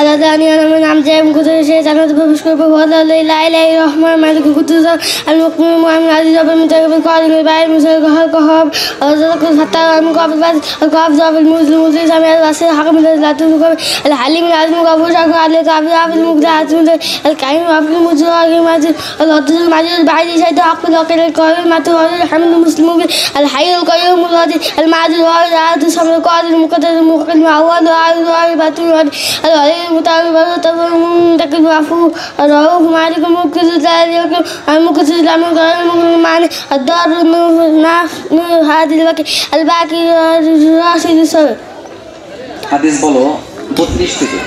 আল্লাহ জানি আমার নাম যে মুখে সে জান্নাতে প্রবেশ করবে ওয়াল্লাহু লা ইলাহা ইল্লা হুয়ার মালিক কুদ্দুস আল মুকমিন মুআমিন আজিজ আল মুতাকাব্বির কাদিম বাই মুসাল কহাব আযাক হাত্তা আমি কবাস কব জাবিল মুসলিম জামি আল ওয়াসি হাকিম লাতুল আল হালিম আল আযম গফুর শাকুর আল কাবি আবিল মুকদা আযম আল কাইম আবিল মুজাহি মাজিদ আল আদল মাজিদ বাইদি শাহিদ আকিল আকিল কাবিল মাতু আল হামিদ মুসলিম আল হাইয়ুল কাইয়ুম আল মাজিদ ওয়াল আদ সামল কাদির মুকদ্দাস মুকিল আওয়াল আল বাতু আল আলী মুতাবির তাবুন তাকিল আফু রাউফ মালিক মুকিল জালিক আল মুকিল ইসলাম মান الدار هذه الباقي الباقي راشد الصبر হাদিস বলো 32 থেকে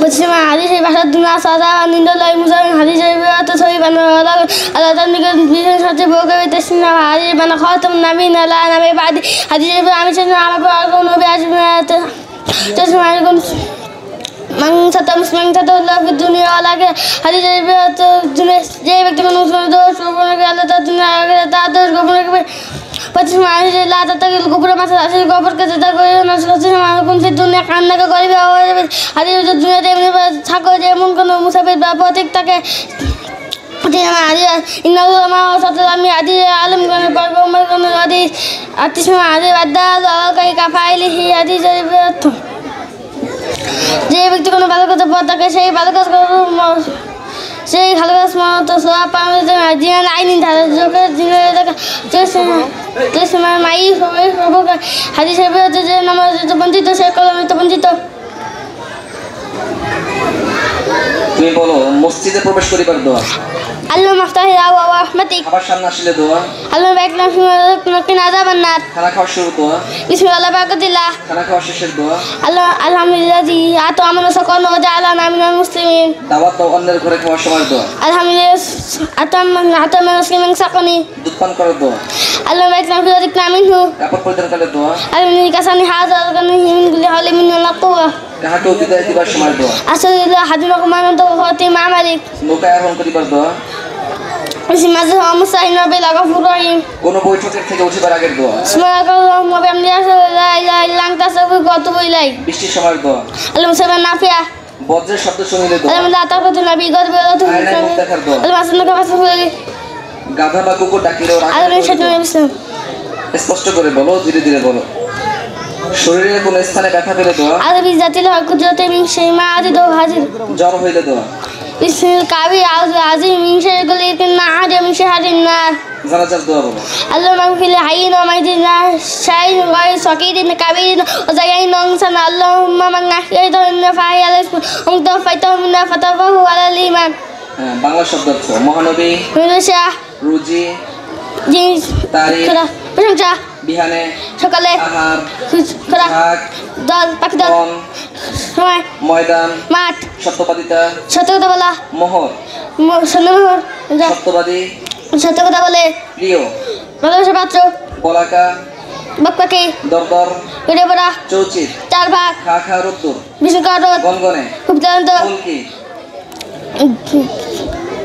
بسمع حديث بحث الدنيا صلاة عند الله مسلم حديث بيات صحيح أن على ذلك بيجن شرط بوجه تسمع حديث بنا خاتم النبي لا نبي بعد حديث بعمل شيء عم بقول نبي أجمعت تسمع لكم من ستة مسلم ستة الله في الدنيا على حديث بيات الدنيا جاي بكتب مسلم دوش قبنا على الدنيا تادوش قبنا पच्चीस मार्च लाता तक गोबर मासा ऐसे गोबर के जैसा कोई ना सोचते हैं हमारे कौन सी दुनिया खाने का कोई भी आवाज़ हरी जो दुनिया देखने पर छाको जे मुन को मुसाफिर बापोतिक तक है पच्चीस हमारे इन लोगों हमारे साथ हमें आदि आलम करने पर उम्र करने आदि आतिश में आदि वादा लाल कहीं का फाइल ही आदि जरूरत जे व्यक्ति को बालक तो बहुत तक है बालक को সেই ভালো গাছ তো সব পাওয়া জিয়া লাইনি ধারে যোগে জিয়া যে সময় মাই সবাই সব হাজি সাহেব হচ্ছে যে নামাজ বঞ্চিত সে কলমে তো বঞ্চিত তুমি বলো মসজিদে প্রবেশ করিবার দোয়া আল্লাহ মাফতাহি ওয়া রাহমাতিক আবার সামনে আসলে দোয়া আল্লাহ বাকনা ফিনা আযাবান নার খানা খাওয়ার শুরু দোয়া বিসমিল্লাহ বারাকাতিল্লাহ খানা খাওয়ার শেষের দোয়া আল্লাহ আলহামদুলিল্লাহ জি আতো আমানা সাকানা ওয়া জাআলানা মিনাল মুসলিমিন দাওয়াত দাও অন্যের ঘরে খাওয়ার সময় দোয়া আলহামদুলিল্লাহ আতাম মুসলিমিন সাকানি দুধ পান করার দোয়া আল্লাহ বাকনা ফিনা মিনহু কাপড় পরিধান করার দোয়া আল্লাহ কাসানি হাযা কানি মিন কুল্লি হাওলি মিন ওয়ালা কুওয়া কাহাকে অতিদায় দিবার সময় দোয়া আসলে হাদিনা কুমান তো হতে মা মালিক নৌকা আরোহণ করিবার দোয়া মাঝে মুসাইনা বেলা গফুর রহিম কোন বৈঠকের থেকে উঠিবার আগের দোয়া সুবহানাল্লাহ বিহামদিহি লা ইলাহা ইল্লা আনতা আস্তাগফিরুকা ওয়া আতুবু ইলাইক বৃষ্টির সময়ের দোয়া আল্লাহ মুসাইবা নাফিয়া বজ্রের শব্দ শুনিলে দোয়া আল্লাহ তাআলা নবী গদবে আয়নায় মুখ দেখার দোয়া আল্লাহ মাসনুকা ফাসফুলি গাধা বা কুকুর ডাকিলেও আল্লাহ শাইতান বিসম স্পষ্ট করে বলো ধীরে ধীরে বলো শরীরের কোন স্থানে ব্যথা পেলে দোয়া আল্লাহ বিজাতিল হক কুদরতে মিন শাইমা আদিদু হাজির জ্বর হইলে দোয়া বিসমিল কাবি আযীম মিন শাইগুলি কিন্না আদি মিন শাহাদিন নার জানাজার দোয়া বলো আল্লাহ মাগফিল হাইয়িন ওয়া মাইতিনা শাইন ওয়া সাকিদিন কাবিরিন ওয়া জাইয়িন সান আল্লাহুম্মা মান নাহিয়াতুন ফাহি আলাইহি উমতা ফাইতাহুনা ফাতাবাহু আলাল ঈমান বাংলা শব্দ আছে মহানবী রুশা রুজি জি তারিখ প্রশংসা বিহানে সকালে আহার খরা ভাগ দল পাখি দল সময় ময়দান মাঠ সত্যবাদিতা সত্য কথা বলা মোহর সন্দেহমোহর সত্যবাদী সত্য কথা বলে প্রিয় ভালোবাসা পাত্র বলাকা বকপাকি দরদর ভিডিও পড়া চৌচির চার ভাগ খা খা রুদ্দুর বিষ্ণুকার গনগনে খুব জানত দুলকি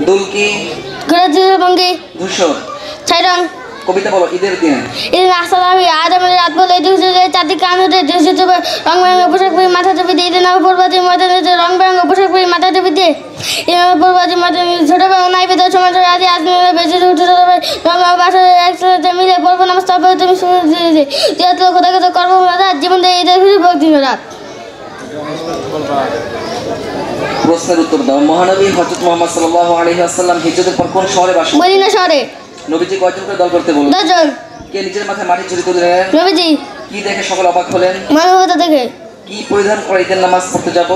দুলকি ঘোরা ভঙ্গি ধূসর ছাই রং কবিতা বলো ঈদের দিনে ঈদ আসসালামি আদমের রাত বলে চারদিকে আনন্দে রং বেরঙের পোশাক পরে মাথা টুপি দিয়ে ঈদের নামে পূর্বাজি ময়দানে রং বেরঙের পোশাক পরে মাথা টুপি দিয়ে ঈদের পূর্বাজি ময়দানে ছোটবেলা নাই বেদর সমাজ রাজি আজমের বেঁচে উঠে বাসায় একসাথে মিলে পড়বো নামাজ তারপরে তুমি যেহেতু কোথাও কোথাও কর্ম রাত জীবন দিয়ে ঈদের খুশি ভক্তি রাত প্রশ্নের উত্তর দাও মহানবী হযরত মুহাম্মদ সাল্লাল্লাহু আলাইহি ওয়াসাল্লাম হিজরতের পর কোন শহরে বাস করতেন মদিনা শহরে নবীজি কয়জন করে দল করতে বললেন 10 জন কে নিজের মাথায় মাটি চুরি করলেন নবীজি কি দেখে সকলে অবাক হলেন মানবতা দেখে কি পরিধান করে ঈদের নামাজ পড়তে যাব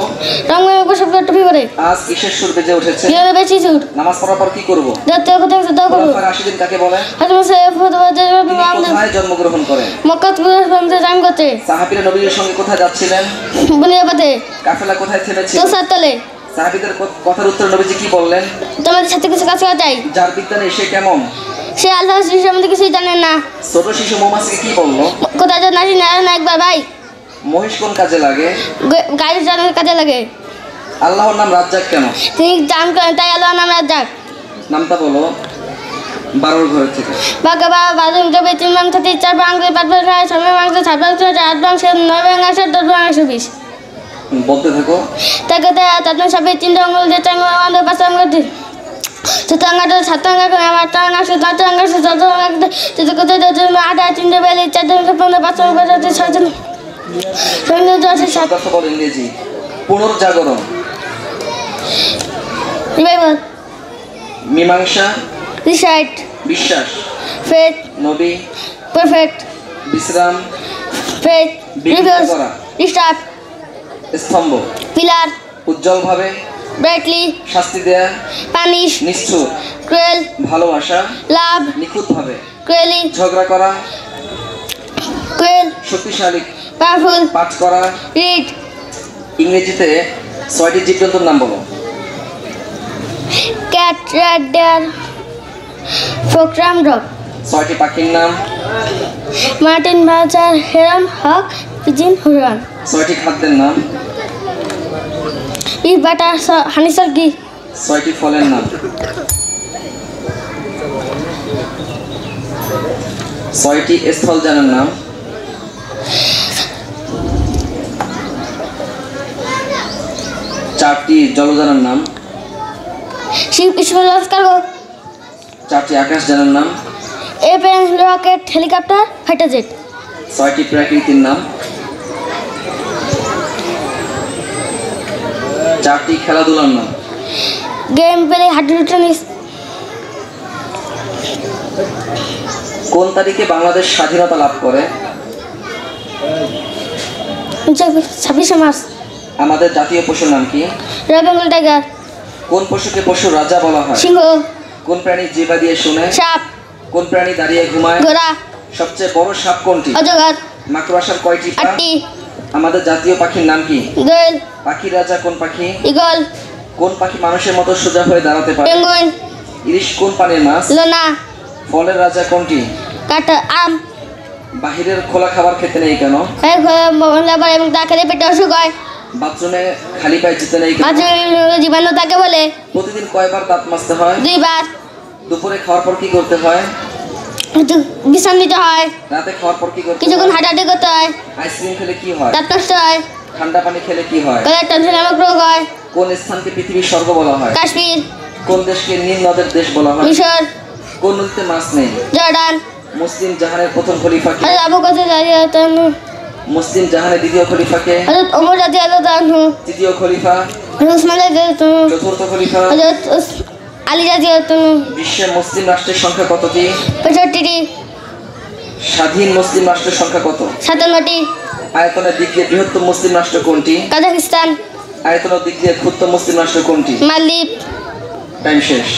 রং বেরঙের পোশাক পরে টুপি পরে আজ কিসের সুর বেজে উঠেছে জীবনে বেশি সুর নামাজ পড়ার পর কি করব যাতে কোথাও দোয়া করব খোলাফায়ে রাশিদিন কাকে বলে হযরত সাহেব তিনি কোথায় জন্মগ্রহণ করেন মক্কা থেকে জাম করতে সাহাবীরা নবীর সঙ্গে কোথায় যাচ্ছিলেন বুনিয়া পথে কাফেলা কোথায় থেমেছিল তোসার তলে সাহাবীদের কথার উত্তর নবীজি কি বললেন তোমাদের সাথে কিছু কাজ করা চাই যার বিজ্ঞানে সে কেমন সে আল্লাহর সৃষ্টি সম্বন্ধে কিছুই জানেন না ছোট শিশু মৌমাছিকে কি বললো কোথায় যেন নাচি না একবার ভাই মহিষ কোন কাজে লাগে গাড়ি চালানোর কাজে লাগে আল্লাহর নাম রাজ্জাক কেন তিনি জান করেন তাই আল্লাহর নাম রাজ্জাক নামটা বলো 12 ঘর থেকে বাগা বাবা বাজুম জবে 3 বাং 34 বাং 5 বাং 6 বাং 7 বাং 8 বাং 9 বাং 10 বাং 20 বলতে থাকো। তাকে তাদের সবাই তিনটা আঙুল দিয়ে চাঙ্গা আমাদের পাশে আঙুল দিই চতুর্ঙ্গাটা সাতঙ্গা করে আমার টাঙ্গা চতুর্ঙ্গা চতুর্ঙ্গা যদি কোথায় আধা তিনটে বেলে চারজন পনেরো পাঁচ ছয়জন কথা বল ইংরেজি। পুনর্জাগরণ, রিভাইভাল, মীমাংসা, রিসাইট, বিশ্বাস, ফেথ, নবী, পারফেক্ট, বিশ্রাম, ফেথ, বিকৃত রিভার্স, করা, রিস্টার্ট, স্তম্ভ, পিলার, উজ্জ্বলভাবে, ব্রাইটলি, শাস্তি দেয়া, পানিশ, নিষ্ঠুর, ক্রুয়েল, ভালোবাসা, লাভ, নিখুঁতভাবে, ক্রুয়েলি, ঝগড়া করা, ক্রুয়েল, শক্তিশালী, পাওয়ারফুল, পাঠ করা। রিড, ইংরেজিতে 6টি জীবজন্তুর নাম বলো। Cat, rat, deer, frog, ram, dog, 6টি পাখির নাম। Martin, vulture, heron, hawk, pigeon, হুরন, 6টি খাদ্যের নাম। বিফ, বাটার, হানি, সর্গি, 6টি ফলের নাম। 6টি স্থলযানের নাম। 4টি জলযানের নাম। শিপ, স্মল কার্গো, 4টি আকাশযানের নাম। এরপ্লেন, রকেট, হেলিকপ্টার, ফাইটার জেট, 6টি প্রকৃতির নাম। 4টি খেলাধুলার নাম। গেম প্লে, হাডুডু, টেনিস, কোন তারিখে বাংলাদেশ স্বাধীনতা লাভ করে? 26শে মার্চ, আমাদের জাতীয় পশুর নাম কি? রয়্যাল বেঙ্গল টাইগার, কোন পশুকে পশুর রাজা বলা হয়? সিংহ, কোন প্রাণী জিহ্বা দিয়ে শুনে? সাপ, কোন প্রাণী দাঁড়িয়ে ঘুমায়? ঘোড়া, সবচেয়ে বড় সাপ কোনটি? অজগর, মাকড়সার কয়টি পা? 8টি, আমাদের জাতীয় পাখির নাম কি? দোয়েল, পাখির রাজা কোন পাখি? ইগল, কোন পাখি মানুষের মতো সোজা হয়ে দাঁড়াতে পারে? পেঙ্গুইন, ইলিশ কোন পানির মাছ? লোনা, ফলের রাজা কোনটি? কাটা, আম, বাহিরের খোলা খাবার খেতে নেই কেন? এবং তা খেলে পেটে অসুখ হয়, বাথরুমে খালি পায়ে যেতে নেই কেন? মাঝে জীবাণু তাকে বলে, প্রতিদিন কয়বার দাঁত মাজতে হয়? 2 বার, দুপুরে খাওয়ার পর কি করতে হয়? একটু বিশ্রাম নিতে হয়, রাতে খাওয়ার পর কি করতে কিছুক্ষণ হয়? হাঁটাহাঁটি করতে হয়, আইসক্রিম খেলে কি হয়? দাঁত কষ্ট হয়, ঠান্ডা পানি খেলে কি হয়? গলার টেনশন নামক রোগ হয়, কোন স্থানকে পৃথিবীর স্বর্গ বলা হয়? কাশ্মীর, কোন দেশকে নীল নদের দেশ বলা হয়? মিশর, কোন নদীতে মাছ নেই? জর্ডান, মুসলিম জাহানের প্রথম খলিফা কে? হযরত আবু বকর রাদিয়াল্লাহু তাআলা, মুসলিম জাহানের দ্বিতীয় খলিফা কে? হযরত ওমর রাদিয়াল্লাহু তাআলা, তৃতীয় খলিফা? হযরত উসমান রাদিয়াল্লাহু তাআলা, চতুর্থ খলিফা? হযরত আলী রাদিয়াল্লাহু তাআলা, বিশ্বের মুসলিম রাষ্ট্রের সংখ্যা কতটি? 65টি, স্বাধীন মুসলিম রাষ্ট্রের সংখ্যা কত? 57টি, আয়তনের দিক দিয়ে বৃহত্তম মুসলিম রাষ্ট্র কোনটি? কাজাকিস্তান, আয়তনের দিক দিয়ে ক্ষুদ্র মুসলিম রাষ্ট্র কোনটি? মালদ্বীপ। টাইম শেষ।